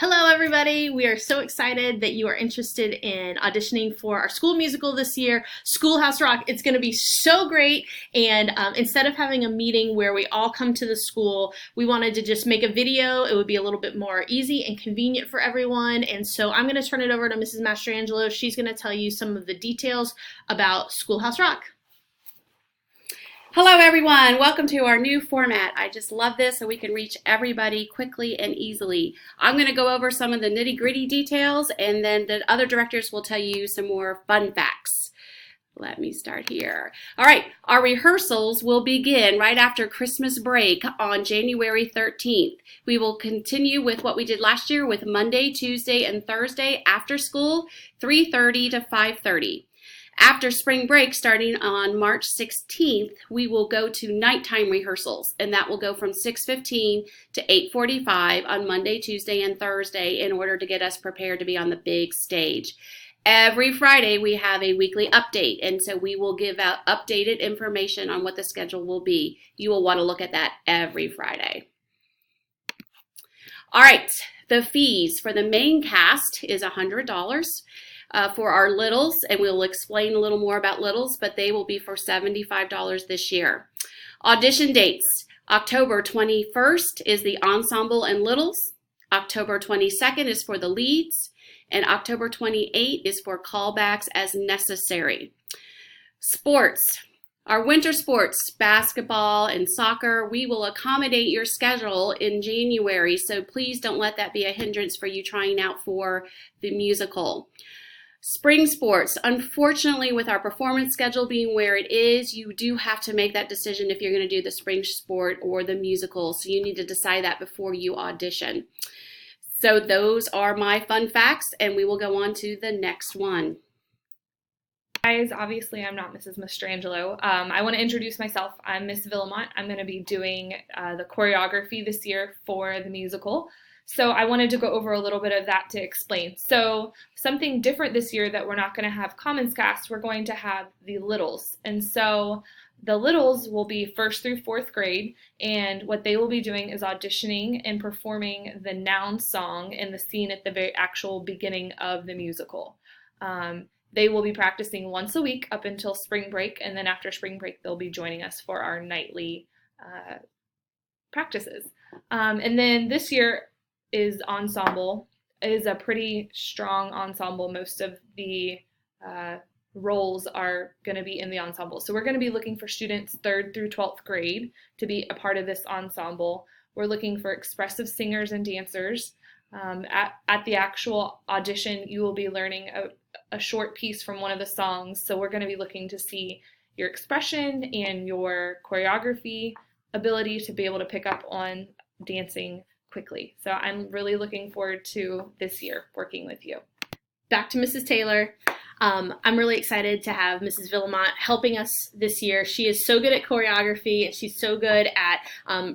Hello, everybody. We are so excited that you are interested in auditioning for our school musical this year, Schoolhouse Rock. It's going to be so great. And instead of having a meeting where we all come to the school, we wanted to just make a video. It would be a little bit more easy and convenient for everyone. And so I'm going to turn it over to Mrs. Mastrangelo. She's going to tell you some of the details about Schoolhouse Rock. Hello everyone, welcome to our new format. I just love this so we can reach everybody quickly and easily. I'm going to go over some of the nitty-gritty details and then the other directors will tell you some more fun facts. Let me start here. All right, our rehearsals will begin right after Christmas break on January 13th. We will continue with what we did last year with Monday, Tuesday, and Thursday after school, 3:30 to 5:30. After spring break, starting on March 16th, we will go to nighttime rehearsals, and that will go from 6:15 to 8:45 on Monday, Tuesday, and Thursday in order to get us prepared to be on the big stage. Every Friday, we have a weekly update, and so we will give out updated information on what the schedule will be. You will want to look at that every Friday. All right, the fees for the main cast is $100. For our littles, and we'll explain a little more about littles, but they will be for $75 this year. Audition dates: October 21st is the ensemble and littles, October 22nd is for the leads, and October 28th is for callbacks as necessary. Sports. Our winter sports, basketball and soccer, we will accommodate your schedule in January, so please don't let that be a hindrance for you trying out for the musical. Spring sports, unfortunately with our performance schedule being where it is, you do have to make that decision if you're going to do the spring sport or the musical, so you need to decide that before you audition. So those are my fun facts, and we will go on to the next one. Guys, obviously I'm not Mrs. Mastrangelo. I want to introduce myself. I'm Miss Villamont. I'm going to be doing the choreography this year for the musical. So I wanted to go over a little bit of that to explain. So something different this year that we're not going to have Commons cast, we're going to have the littles. And so the littles will be 1st through 4th grade, and what they will be doing is auditioning and performing the noun song in the scene at the very actual beginning of the musical. They will be practicing once a week up until spring break, and then after spring break they'll be joining us for our nightly practices. And then this year is ensemble. It is a pretty strong ensemble. Most of the roles are going to be in the ensemble. So we're going to be looking for students 3rd through 12th grade to be a part of this ensemble. We're looking for expressive singers and dancers. At the actual audition, you will be learning a short piece from one of the songs. So we're going to be looking to see your expression and your choreography ability to be able to pick up on dancing quickly. So I'm really looking forward to this year working with you. Back to Mrs. Taylor. I'm really excited to have Mrs. Villamont helping us this year. She is so good at choreography, and she's so good at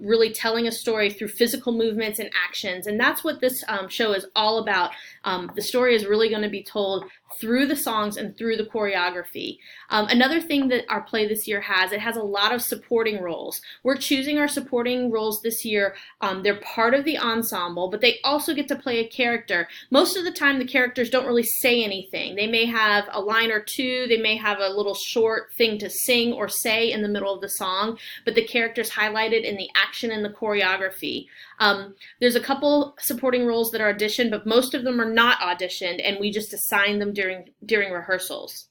really telling a story through physical movements and actions, and that's what this show is all about. The story is really going to be told through the songs and through the choreography. Another thing that our play this year has, it has a lot of supporting roles. We're choosing our supporting roles this year. They're part of the ensemble, but they also get to play a character. Most of the time the characters don't really say anything. They may have a line or two, they may have a little short thing to sing or say in the middle of the song, but the character's highlighted in the action and the choreography. There's a couple supporting roles that are auditioned, but most of them are not auditioned, and we just assign them during rehearsals.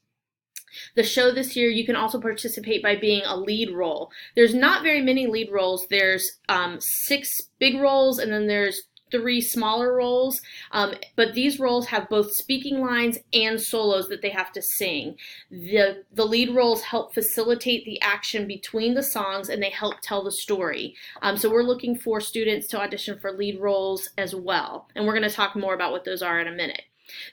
The show this year, you can also participate by being a lead role. There's not very many lead roles. There's 6 big roles, and then there's 3 smaller roles, but these roles have both speaking lines and solos that they have to sing. The lead roles help facilitate the action between the songs, and they help tell the story. So we're looking for students to audition for lead roles as well, and we're going to talk more about what those are in a minute.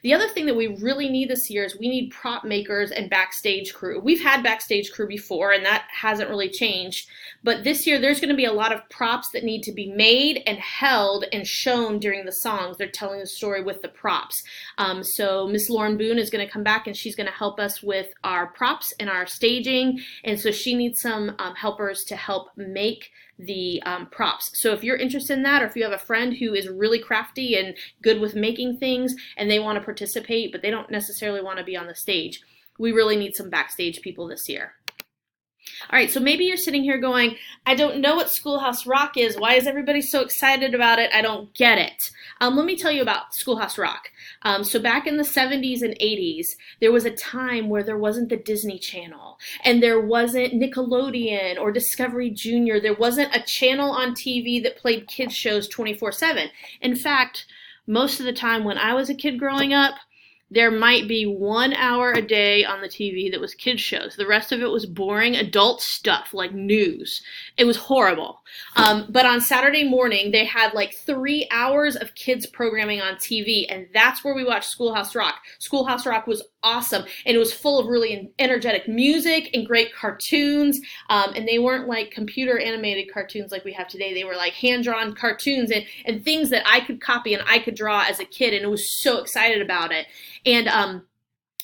The other thing that we really need this year is we need prop makers and backstage crew. We've had backstage crew before, and that hasn't really changed. But this year, there's going to be a lot of props that need to be made and held and shown during the songs. They're telling the story with the props. So Miss Lauren Boone is going to come back, and she's going to help us with our props and our staging. And so she needs some helpers to help make the props. So if you're interested in that, or if you have a friend who is really crafty and good with making things and they want to participate, but they don't necessarily want to be on the stage, we really need some backstage people this year. All right, so maybe you're sitting here going, I don't know what Schoolhouse Rock is. Why is everybody so excited about it? I don't get it. Let me tell you about Schoolhouse Rock. So back in the 70s and 80s, there was a time where there wasn't the Disney Channel, and there wasn't Nickelodeon or Discovery Junior. There wasn't a channel on TV that played kids shows 24/7. In fact, most of the time when I was a kid growing up, there might be 1 hour a day on the TV that was kids shows. The rest of it was boring adult stuff like news. It was horrible. But on Saturday morning, they had like 3 hours of kids programming on TV, and that's where we watched Schoolhouse Rock. Schoolhouse Rock was awesome, and it was full of really energetic music and great cartoons, and they weren't like computer animated cartoons like we have today. They were like hand-drawn cartoons and things that I could copy and I could draw as a kid, and I was so excited about it. And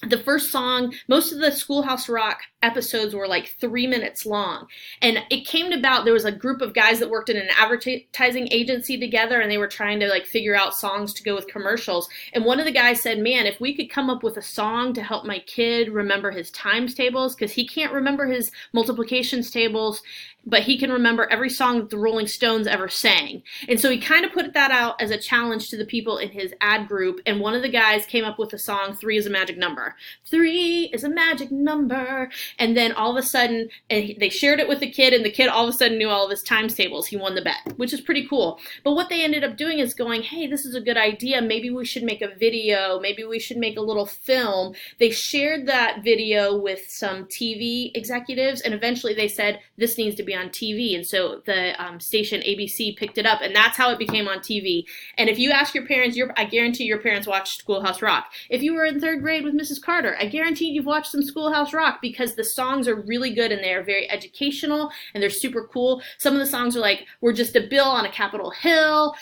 the first song, most of the Schoolhouse Rock episodes were like 3 minutes long. And it came about, there was a group of guys that worked in an advertising agency together, and they were trying to like figure out songs to go with commercials. And one of the guys said, man, if we could come up with a song to help my kid remember his times tables, because he can't remember his multiplications tables, but he can remember every song that the Rolling Stones ever sang. And so he kind of put that out as a challenge to the people in his ad group. And one of the guys came up with the song, 3 is a Magic Number. 3 is a magic number. And then all of a sudden, they shared it with the kid, and the kid all of a sudden knew all of his times tables. He won the bet, which is pretty cool. But what they ended up doing is going, hey, this is a good idea. Maybe we should make a video. Maybe we should make a little film. They shared that video with some TV executives, and eventually they said, this needs to be on TV. And so the station ABC picked it up, and that's how it became on TV. And if you ask your parents, I guarantee your parents watched Schoolhouse Rock. If you were in 3rd grade with Mrs. Carter, I guarantee you've watched some Schoolhouse Rock, because the songs are really good and they're very educational and they're super cool. Some of the songs are like, we're just a bill on a Capitol Hill,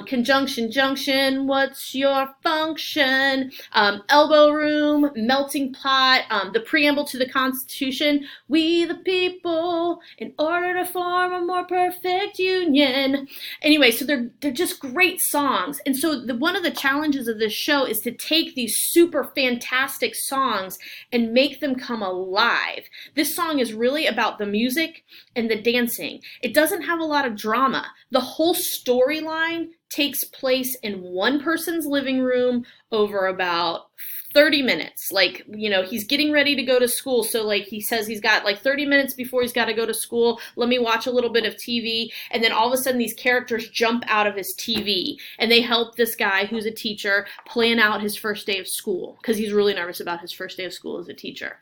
Conjunction Junction, what's your function, Elbow Room, Melting Pot, the preamble to the Constitution, we the people, in order to form a more perfect union. Anyway, so they're just great songs. And so one of the challenges of this show is to take these super fantastic songs and make them come alive. This song is really about the music and the dancing. It doesn't have a lot of drama. The whole storyline takes place in one person's living room over about 30 minutes. Like, you know, he's getting ready to go to school. So like he says he's got like 30 minutes before he's got to go to school. Let me watch a little bit of TV. And then all of a sudden these characters jump out of his TV and they help this guy who's a teacher plan out his first day of school, because he's really nervous about his first day of school as a teacher.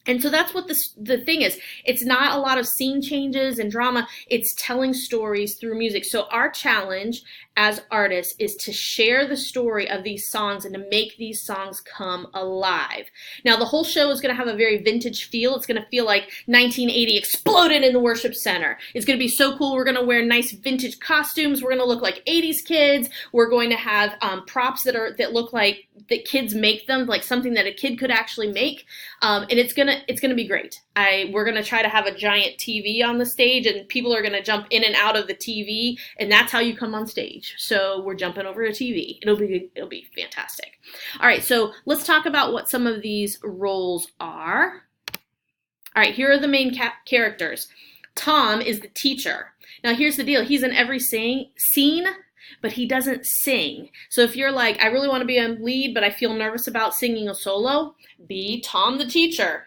And so that's what the thing is. It's not a lot of scene changes and drama. It's telling stories through music. So our challenge as artists is to share the story of these songs and to make these songs come alive. Now, the whole show is going to have a very vintage feel. It's going to feel like 1980 exploded in the worship center. It's going to be so cool. We're going to wear nice vintage costumes. We're going to look like 80s kids. We're going to have props that look like that kids make them, like something that a kid could actually make. And it's gonna be great. We're gonna try to have a giant TV on the stage, and people are gonna jump in and out of the TV, and that's how you come on stage. So we're jumping over a TV. It'll be fantastic. All right, so let's talk about what some of these roles are. All right, here are the main characters. Tom is the teacher. Now here's the deal. He's in every scene, but he doesn't sing. So if you're like, I really want to be a lead, but I feel nervous about singing a solo, be Tom the teacher.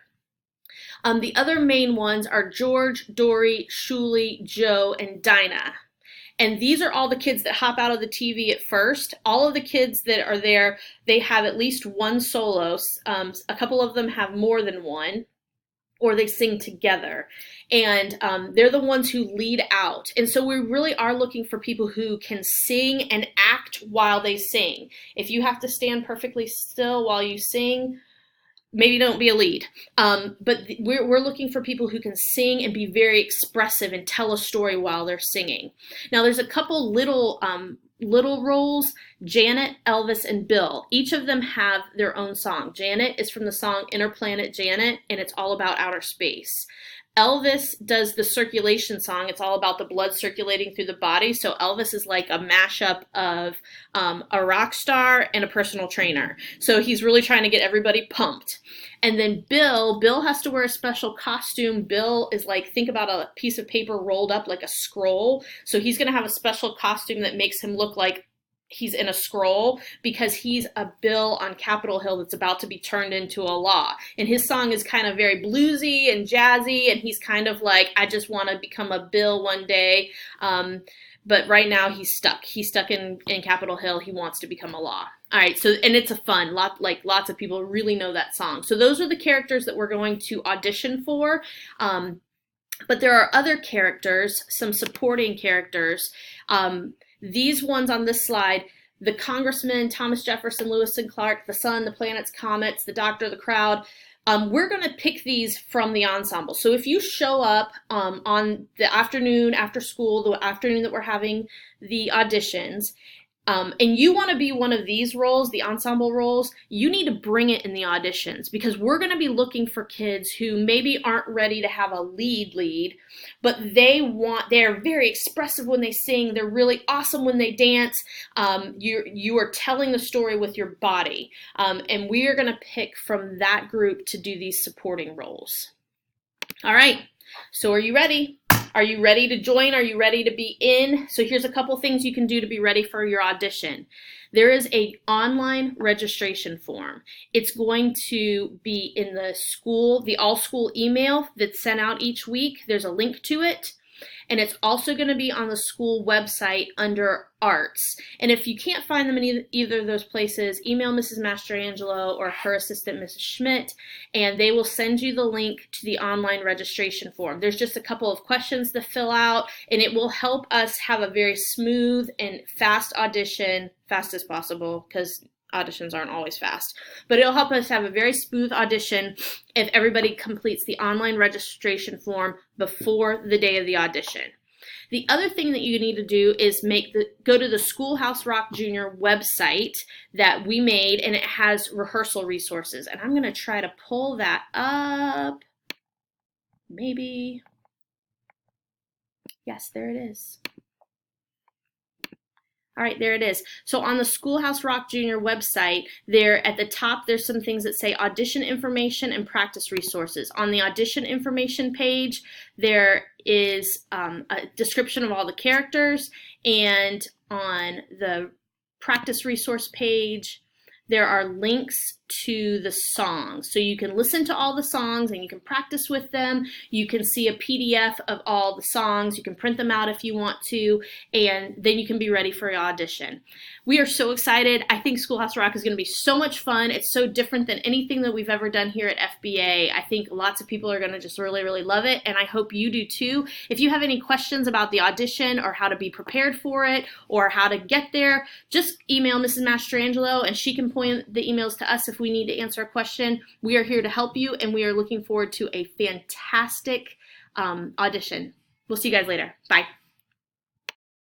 The other main ones are George, Dory, Shuli, Joe, and Dinah. And these are all the kids that hop out of the TV at first. All of the kids that are there, they have at least one solo. A couple of them have more than one, or they sing together. And they're the ones who lead out. And so we really are looking for people who can sing and act while they sing. If you have to stand perfectly still while you sing, maybe don't be a lead. But we're looking for people who can sing and be very expressive and tell a story while they're singing. Now there's a couple little roles, Janet, Elvis, and Bill. Each of them have their own song. Janet is from the song Inner Planet Janet, and it's all about outer space. Elvis does the circulation song. It's all about the blood circulating through the body. So Elvis is like a mashup of a rock star and a personal trainer. So he's really trying to get everybody pumped. And then Bill has to wear a special costume. Bill is like, think about a piece of paper rolled up like a scroll. So he's going to have a special costume that makes him look like he's in a scroll, because he's a Bill on Capitol Hill that's about to be turned into a law. And his song is kind of very bluesy and jazzy, and he's kind of like, I just want to become a Bill one day. But right now he's stuck. He's stuck in Capitol Hill. He wants to become a law. All right, so, and it's a fun, lots of people really know that song. So those are the characters that we're going to audition for. But there are other characters, some supporting characters. These ones on this slide, the Congressman, Thomas Jefferson, Lewis and Clark, the sun, the planets, comets, the doctor, the crowd, we're going to pick these from the ensemble. So if you show up on the afternoon after school, the afternoon that we're having the auditions, and you want to be one of these roles, the ensemble roles, you need to bring it in the auditions, because we're going to be looking for kids who maybe aren't ready to have a lead, but they're very expressive when they sing. They're really awesome when they dance. You are telling the story with your body. And we are going to pick from that group to do these supporting roles. All right. So are you ready? Are you ready to join? Are you ready to be in? So here's a couple things you can do to be ready for your audition. There is an online registration form. It's going to be in the all school email that's sent out each week. There's a link to it. And it's also going to be on the school website under arts. And if you can't find them in either of those places, email Mrs. Mastrangelo or her assistant, Mrs. Schmidt, and they will send you the link to the online registration form. There's just a couple of questions to fill out, and it will help us have a very smooth and fast audition, fast as possible, because auditions aren't always fast, but it'll help us have a very smooth audition if everybody completes the online registration form before the day of the audition. The other thing that you need to do is go to the Schoolhouse Rock Junior website that we made, and it has rehearsal resources. And I'm going to try to pull that up. Maybe. Yes, there it is. All right, there it is. So on the Schoolhouse Rock Junior website, there at the top, there's some things that say audition information and practice resources. On the audition information page, there is a description of all the characters, and on the practice resource page, there are links to the songs. So you can listen to all the songs and you can practice with them. You can see a PDF of all the songs. You can print them out if you want to, and then you can be ready for your audition. We are so excited. I think Schoolhouse Rock is going to be so much fun. It's so different than anything that we've ever done here at FBA. I think lots of people are going to just really, really love it, and I hope you do too. If you have any questions about the audition or how to be prepared for it or how to get there, just email Mrs. Mastrangelo and she can point the emails to us if we need to answer a question. We are here to help you, and we are looking forward to a fantastic audition. We'll see you guys later. Bye.